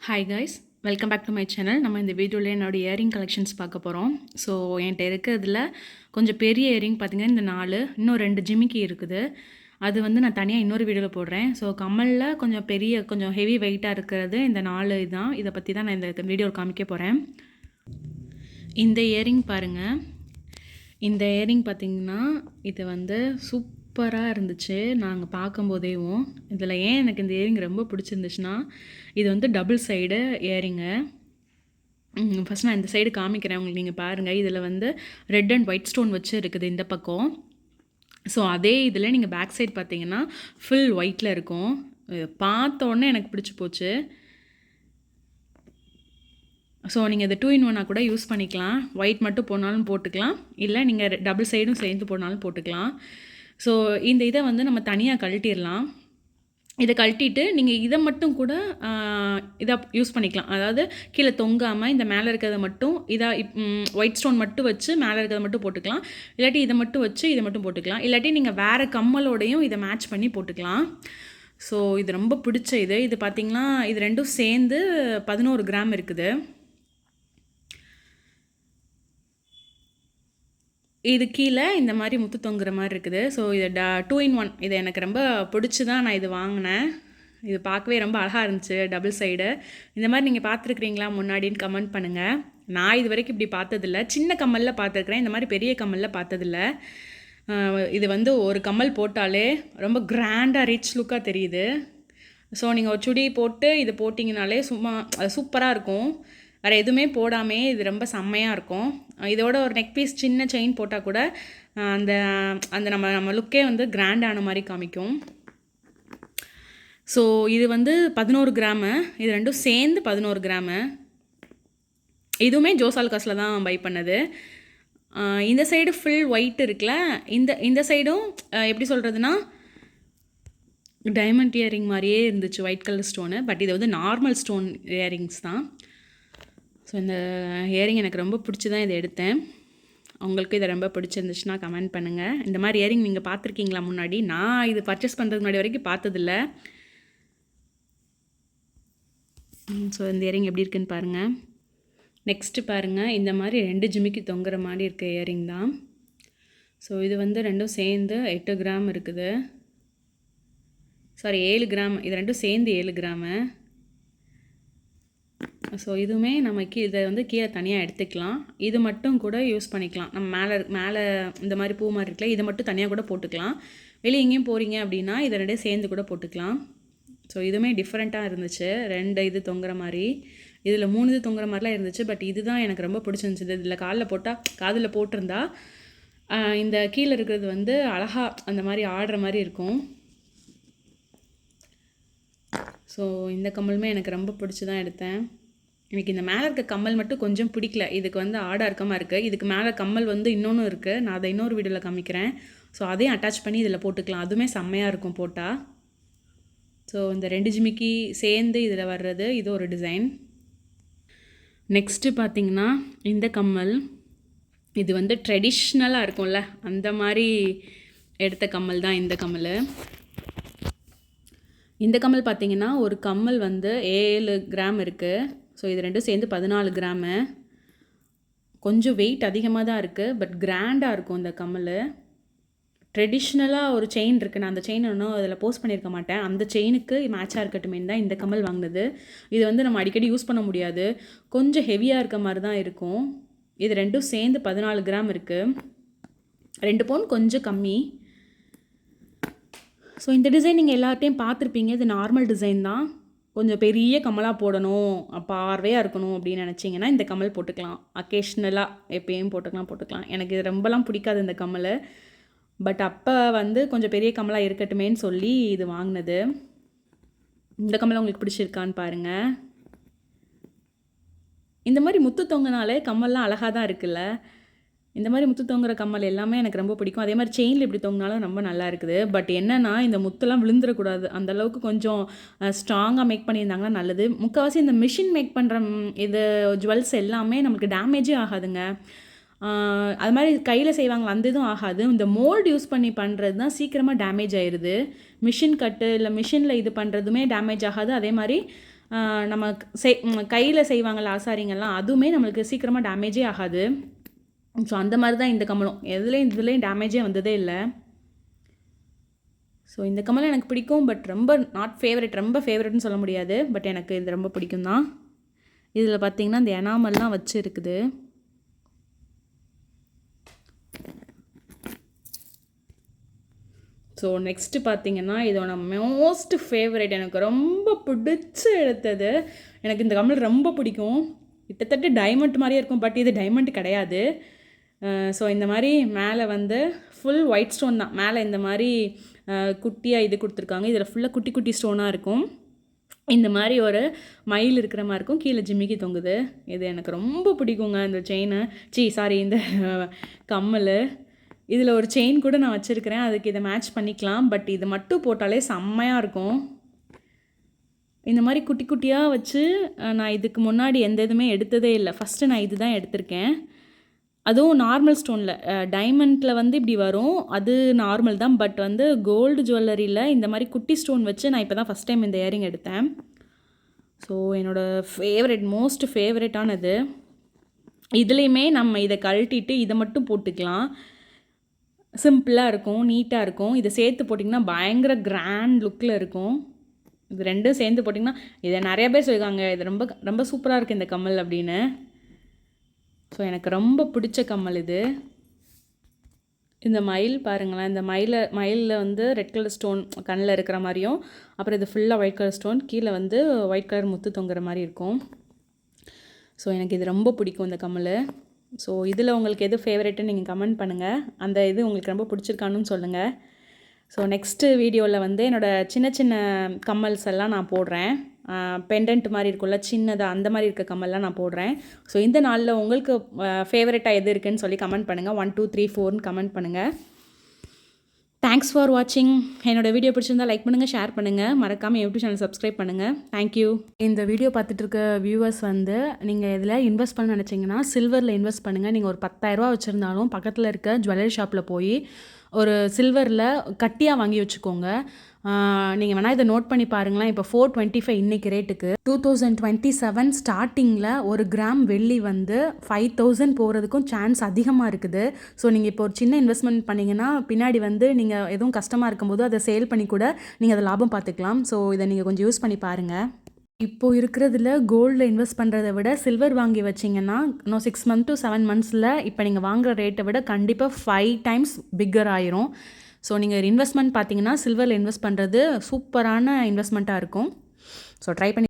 Hi guys, welcome back to my channel. நம்ம இந்த வீடியோவில் என்னோடய இயரிங் கலெக்ஷன்ஸ் பார்க்க போகிறோம். ஸோ என்கிட்ட இருக்கிறதுல கொஞ்சம் பெரிய இயரிங் பார்த்திங்கன்னா இந்த 4, இன்னும் 2 ஜிமிக்கி இருக்குது. அது வந்து நான் தனியாக இன்னொரு வீடியோவில் போடுறேன். ஸோ கம்மலில் கொஞ்சம் ஹெவி வெயிட்டாக இருக்கிறது இந்த 4 தான். இதை பற்றி தான் நான் இந்த வீடியோவில் காமிக்க போகிறேன். இந்த இயரிங் பாருங்கள். இந்த இயரிங் பார்த்திங்கன்னா இது வந்து சூப்பராக இருந்துச்சு நாங்கள் பார்க்கும்போதேவும். இதில் ஏன் எனக்கு இந்த இயரிங் ரொம்ப பிடிச்சிருந்துச்சுன்னா, இது வந்து டபுள் சைடு இயரிங்கு. ஃபஸ்ட் நான் இந்த சைடு காமிக்கிறேன் உங்களுக்கு, நீங்கள் பாருங்கள். இதில் வந்து ரெட் அண்ட் ஒயிட் ஸ்டோன் வச்சு இருக்குது இந்த பக்கம். ஸோ அதே இதில் நீங்கள் பேக் சைடு பார்த்தீங்கன்னா ஃபுல் ஒயிட்டில் இருக்கும். பார்த்தோன்னே எனக்கு பிடிச்சி போச்சு. ஸோ நீங்கள் இதை 2 in 1 கூட யூஸ் பண்ணிக்கலாம். ஒயிட் மட்டும் போனாலும் போட்டுக்கலாம், இல்லை நீங்கள் டபுள் சைடும் சேர்ந்து போனாலும் போட்டுக்கலாம். ஸோ இந்த இதை வந்து நம்ம தனியாக கழட்டிடலாம். இதை கழட்டிட்டு நீங்கள் இதை மட்டும் கூட இதாக யூஸ் பண்ணிக்கலாம். அதாவது கீழே தொங்காமல் இந்த மேலே இருக்கிறத மட்டும் ஒயிட் ஸ்டோன் மட்டும் வச்சு மேலே இருக்கிறத மட்டும் போட்டுக்கலாம். இல்லாட்டி இதை மட்டும் வச்சு இதை மட்டும் போட்டுக்கலாம். இல்லாட்டி நீங்கள் வேறு கம்மலோடையும் இதை மேட்ச் பண்ணி போட்டுக்கலாம். ஸோ இது ரொம்ப பிடிச்ச இது பார்த்திங்கன்னா இது ரெண்டும் சேர்ந்து 11 கிராம் இருக்குது. இது கீழே இந்த மாதிரி முத்து தொங்குற மாதிரி இருக்குது. ஸோ இது 2 in 1. இது எனக்கு ரொம்ப பிடிச்சி தான் நான் இது வாங்கினேன். இது பார்க்கவே ரொம்ப அழகாக இருந்துச்சு டபுள் சைடு. இந்த மாதிரி நீங்கள் பார்த்துருக்குறீங்களா முன்னாடின்னு கமெண்ட் பண்ணுங்கள். நான் இது வரைக்கும் இப்படி பார்த்ததில்ல. சின்ன கம்மலில் பார்த்துருக்குறேன், இந்த மாதிரி பெரிய கம்மலில் பார்த்ததில்ல. இது வந்து ஒரு கம்மல் போட்டாலே ரொம்ப கிராண்டாக ரிச் லுக்காக தெரியுது. ஸோ நீங்கள் ஒரு சுடி போட்டு இது போட்டிங்கனாலே சூப்பராக இருக்கும். வேறு எதுவுமே போடாமே இது ரொம்ப செம்மையாக இருக்கும். இதோட ஒரு நெக் பீஸ் சின்ன செயின் போட்டால் கூட அந்த அந்த நம்ம லுக்கே வந்து கிராண்டான மாதிரி காமிக்கும். ஸோ இது வந்து 11 கிராமு. இது ரெண்டும் சேர்ந்து 11 கிராமு. இதுவுமே ஜோசால்காஸில் தான் பை பண்ணது. இந்த சைடு ஃபுல் ஒயிட் இருக்குல்ல, இந்த சைடும் எப்படி சொல்கிறதுனா டைமண்ட் இயரிங் மாதிரியே இருந்துச்சு, ஒயிட் கலர் ஸ்டோனு. பட் இது வந்து நார்மல் ஸ்டோன் இயரிங்ஸ் தான். ஸோ இந்த இயரிங் எனக்கு ரொம்ப பிடிச்சி தான் இதை எடுத்தேன். உங்களுக்கு இதை ரொம்ப பிடிச்சிருந்துச்சுன்னா கமெண்ட் பண்ணுங்கள். இந்த மாதிரி இயரிங் நீங்கள் பார்த்துருக்கீங்களா முன்னாடி? நான் இது பர்ச்சேஸ் பண்ணுறதுக்கு முன்னாடி வரைக்கும் பார்த்ததில்ல. ஸோ இந்த இயரிங் எப்படி இருக்குன்னு பாருங்கள். நெக்ஸ்ட்டு பாருங்கள், இந்த மாதிரி 2 ஜிமிக்கி தொங்குற மாதிரி இருக்க இயரிங் தான். ஸோ இது வந்து ரெண்டும் சேர்ந்து 8 கிராம் இருக்குது. Sorry 7 gram. இது ரெண்டும் சேர்ந்து 7 கிராமு. ஸோ இதுவுமே நம்ம இதை வந்து கீழே தனியாக எடுத்துக்கலாம். இது மட்டும் கூட யூஸ் பண்ணிக்கலாம். நம்ம மேலே இந்த மாதிரி பூ மாதிரி இருக்குல்ல, இதை மட்டும் தனியாக கூட போட்டுக்கலாம். வெளியே எங்கேயும் போகிறீங்க அப்படின்னா இதை 2 சேர்ந்து கூட போட்டுக்கலாம். ஸோ இதுவுமே டிஃப்ரெண்ட்டாக இருந்துச்சு. 2 இது தொங்குற மாதிரி, இதில் 3 இது தொங்குற மாதிரிலாம் இருந்துச்சு. பட் இதுதான் எனக்கு ரொம்ப பிடிச்சிருந்துச்சு. இதில் காதில் போட்டிருந்தா இந்த கீழே இருக்கிறது வந்து அழகாக அந்த மாதிரி ஆடுற மாதிரி இருக்கும். ஸோ இந்த கம்மலுமே எனக்கு ரொம்ப பிடிச்சி தான் எடுத்தேன். எனக்கு இந்த மேலே இருக்க கம்மல் மட்டும் கொஞ்சம் பிடிக்கல. இதுக்கு வந்து ஆடாக இருக்கமாக இருக்குது. இதுக்கு மேலே கம்மல் வந்து இன்னொன்று இருக்குது. நான் அதை இன்னொரு வீடியோவில் காமிக்கிறேன். ஸோ அதையும் அட்டாச் பண்ணி இதில் போட்டுக்கலாம். அதுவுமே செம்மையாக இருக்கும் போட்டால். ஸோ இந்த 2 ஜிமிக்கி சேர்ந்து இதில் வர்றது இது ஒரு டிசைன். நெக்ஸ்ட்டு பார்த்திங்கன்னா இந்த கம்மல், இது வந்து ட்ரெடிஷ்னலாக இருக்கும்ல, அந்த மாதிரி எடுத்த கம்மல் தான் இந்த கம்மல். இந்த கம்மல் பார்த்திங்கன்னா ஒரு கம்மல் வந்து 7 கிராம் இருக்குது. ஸோ இது ரெண்டும் சேர்ந்து 14 கிராமு. கொஞ்சம் வெயிட் அதிகமாக தான் இருக்குது, பட் கிராண்டாக இருக்கும் இந்த கம்மல். ட்ரெடிஷ்னலாக ஒரு செயின் இருக்குது. நான் அந்த செயின் ஒன்றும் அதில் போஸ்ட் பண்ணியிருக்க மாட்டேன். அந்த செயினுக்கு மேட்சாக இருக்கட்டுமே தான் இந்த கம்மல் வாங்கினது. இது வந்து நம்ம அடிக்கடி யூஸ் பண்ண முடியாது, கொஞ்சம் ஹெவியாக இருக்க மாதிரி தான் இருக்கும். இது ரெண்டும் சேர்ந்து 14 கிராம் இருக்குது. 2 பவுன் கொஞ்சம் கம்மி. ஸோ இந்த டிசைன் நீங்கள் எல்லார்ட்டையும் பார்த்துருப்பீங்க. இது நார்மல் டிசைன் தான். கொஞ்சம் பெரிய கம்மலாக போடணும், பார்வையாக இருக்கணும் அப்படின்னு நினச்சிங்கன்னா இந்த கம்மல் போட்டுக்கலாம். அக்கேஷ்னலாக எப்பயும் போட்டுக்கலாம். எனக்கு இது ரொம்பலாம் பிடிக்காது இந்த கம்மல். பட் அப்போ வந்து கொஞ்சம் பெரிய கம்மலாக இருக்கட்டுமேன்னு சொல்லி இது வாங்கினது. இந்த கம்மல் உங்களுக்கு பிடிச்சிருக்கான்னு பாருங்கள். இந்த மாதிரி முத்து தொங்கினாலே கம்மல்லாம் அழகாக தான் இருக்குல்ல. இந்த மாதிரி முத்து தொங்குற கம்மல் எல்லாமே எனக்கு ரொம்ப பிடிக்கும். அதே மாதிரி செயினில் இப்படி தொங்கினாலும் ரொம்ப நல்லா இருக்குது. பட் என்னென்னா இந்த முத்துலாம் விழுந்துடக்கூடாது. அந்தளவுக்கு கொஞ்சம் ஸ்ட்ராங்காக மேக் பண்ணியிருந்தாங்கன்னா நல்லது. முக்கால்வாசி இந்த மிஷின் மேக் பண்ணுற இது ஜுவல்ஸ் எல்லாமே நமக்கு டேமேஜே ஆகாதுங்க. அது மாதிரி கையில் செய்வாங்க, அந்த இதுவும் ஆகாது. இந்த மோல்டு யூஸ் பண்ணி பண்ணுறது தான் சீக்கிரமாக டேமேஜ் ஆயிடுது. மிஷின் கட்டு இல்லை மிஷினில் இது பண்ணுறதுமே டேமேஜ் ஆகாது. அதே மாதிரி நம்ம கையில் செய்வாங்கள்ல ஆசாரிங்கெல்லாம், அதுவுமே நம்மளுக்கு சீக்கிரமாக டேமேஜே ஆகாது. ஸோ அந்த மாதிரி தான் இந்த கம்மலும். இதுலேயும் டேமேஜே வந்ததே இல்லை. ஸோ இந்த கம்மல் எனக்கு பிடிக்கும். பட் ரொம்ப ரொம்ப ஃபேவரெட்னு சொல்ல முடியாது. பட் எனக்கு இது ரொம்ப பிடிக்கும் தான். இதில் பார்த்திங்கன்னா இந்த எனாமல்லாம் வச்சு இருக்குது. ஸோ நெக்ஸ்ட்டு பார்த்திங்கன்னா இதோட மோஸ்ட் ஃபேவரட், எனக்கு ரொம்ப பிடிச்சி எடுத்தது. எனக்கு இந்த கம்மல் ரொம்ப பிடிக்கும். கிட்டத்தட்ட டைமண்ட் மாதிரியே இருக்கும். பட் இது டைமண்ட் கிடையாது. ஸோ இந்த மாதிரி மேலே வந்து ஃபுல் ஒயிட் ஸ்டோன் தான். மேலே இந்த மாதிரி குட்டியாக இது கொடுத்துருக்காங்க. இதில் ஃபுல்லாக குட்டி குட்டி ஸ்டோனாக இருக்கும். இந்த மாதிரி ஒரு மயில் இருக்கிற மாதிரி இருக்கும். கீழே ஜிமிக்கி தொங்குது. இது எனக்கு ரொம்ப பிடிக்குங்க இந்த செயினு. இந்த கம்மல். இதில் ஒரு செயின் கூட நான் வச்சுருக்கிறேன். அதுக்கு இதை மேட்ச் பண்ணிக்கலாம். பட் இது மட்டும் போட்டாலே செம்மையாக இருக்கும். இந்த மாதிரி குட்டி குட்டியாக வச்சு நான் இதுக்கு முன்னாடி எந்த இதுவுமே எடுத்ததே இல்லை. ஃபஸ்ட்டு நான் இது தான் எடுத்திருக்கேன். அதுவும் நார்மல் ஸ்டோனில். டைமண்டில் வந்து இப்படி வரும், அது நார்மல் தான். பட் வந்து கோல்டு ஜுவல்லரியில் இந்த மாதிரி குட்டி ஸ்டோன் வச்சு நான் இப்போ தான் ஃபஸ்ட் டைம் இந்த இயரிங் எடுத்தேன். ஸோ என்னோடய மோஸ்ட் ஃபேவரட்டானது. இதுலேயுமே நம்ம இதை கழட்டிட்டு இதை மட்டும் போட்டுக்கலாம். சிம்பிளாக இருக்கும், நீட்டாக இருக்கும். இதை சேர்த்து போட்டிங்கன்னா பயங்கர கிராண்ட் லுக்கில் இருக்கும். இது ரெண்டும் சேர்ந்து போட்டிங்கன்னா, இதை நிறைய பேர் சொல்லியிருக்காங்க இது ரொம்ப ரொம்ப சூப்பராக இருக்குது இந்த கம்மல் அப்படின்னு. ஸோ எனக்கு ரொம்ப பிடிச்ச கம்மல் இது. இந்த மயில் பாருங்களேன். இந்த மயிலில் வந்து ரெட் கலர் ஸ்டோன் கண்ணில் இருக்கிற மாதிரியும், அப்புறம் இது ஃபுல்லாக ஒயிட் கலர் ஸ்டோன், கீழே வந்து ஒயிட் கலர் முத்து தொங்குற மாதிரி இருக்கும். ஸோ எனக்கு இது ரொம்ப பிடிக்கும் இந்த கம்மல். ஸோ இதில் உங்களுக்கு எது ஃபேவரெட்டுன்னு நீங்கள் கமெண்ட் பண்ணுங்கள். அந்த இது உங்களுக்கு ரொம்ப பிடிச்சிருக்கானுன்னு சொல்லுங்கள். ஸோ நெக்ஸ்ட்டு வீடியோவில் வந்து என்னோடய சின்ன சின்ன கம்மல்ஸ் எல்லாம் நான் போடுறேன். பெண்டன்ட் மாதிரி இருக்கும்ல சின்னதாக, அந்த மாதிரி இருக்க கம்மல்லாம் நான் போடுறேன். ஸோ இந்த நாளில் உங்களுக்கு ஃபேவரட்டாக எது இருக்குதுன்னு சொல்லி கமெண்ட் பண்ணுங்கள். 1 2 3 4ன்னு கமெண்ட் பண்ணுங்கள். தேங்க்ஸ் ஃபார் வாட்சிங். என்னோடய வீடியோ பிடிச்சிருந்தால் லைக் பண்ணுங்கள், ஷேர் பண்ணுங்கள். மறக்காமல் யூடியூப் சேனல் சப்ஸ்கிரைப் பண்ணுங்கள். தேங்க்யூ. இந்த வீடியோ பார்த்துட்டு இருக்க வியூவர்ஸ் வந்து நீங்கள் இதில் இன்வெஸ்ட் பண்ண நினச்சிங்கன்னா சில்வரில் இன்வெஸ்ட் பண்ணுங்கள். நீங்கள் ஒரு 10,000 வச்சுருந்தாலும் பக்கத்தில் இருக்க ஜுவல்லரி ஷாப்பில் போய் ஒரு சில்வரில் கட்டியாக வாங்கி வச்சுக்கோங்க. நீங்கள் வேணால் இதை நோட் பண்ணி பாருங்களேன். இப்போ 425 இன்றைக்கி ரேட்டுக்கு 2027 ஸ்டார்டிங்கில் ஒரு கிராம் வெள்ளி வந்து 5,000 போகிறதுக்கும் சான்ஸ் அதிகமாக இருக்குது. ஸோ நீங்கள் இப்போ ஒரு சின்ன இன்வெஸ்ட்மெண்ட் பண்ணிங்கன்னா பின்னாடி வந்து நீங்கள் எதுவும் கஷ்டமாக இருக்கும்போது அதை சேல் பண்ணி கூட நீங்கள் அதை லாபம் பார்த்துக்கலாம். ஸோ இதை நீங்கள் கொஞ்சம் யூஸ் பண்ணி பாருங்கள். இப்போது இருக்கிறதுல கோல்டில் இன்வெஸ்ட் பண்ணுறதை விட சில்வர் வாங்கி வச்சிங்கன்னா இன்னும் 6 months to 7 monthsல இப்போ நீங்கள் வாங்குகிற ரேட்டை விட கண்டிப்பாக 5 times பிக்கர் ஆயிரும். ஸோ நீங்கள் இன்வெஸ்ட்மெண்ட் பார்த்தீங்கன்னா சில்வரில் இன்வெஸ்ட் பண்ணுறது சூப்பரான இன்வெஸ்ட்மெண்ட்டாக இருக்கும். ஸோ ட்ரை பண்ணி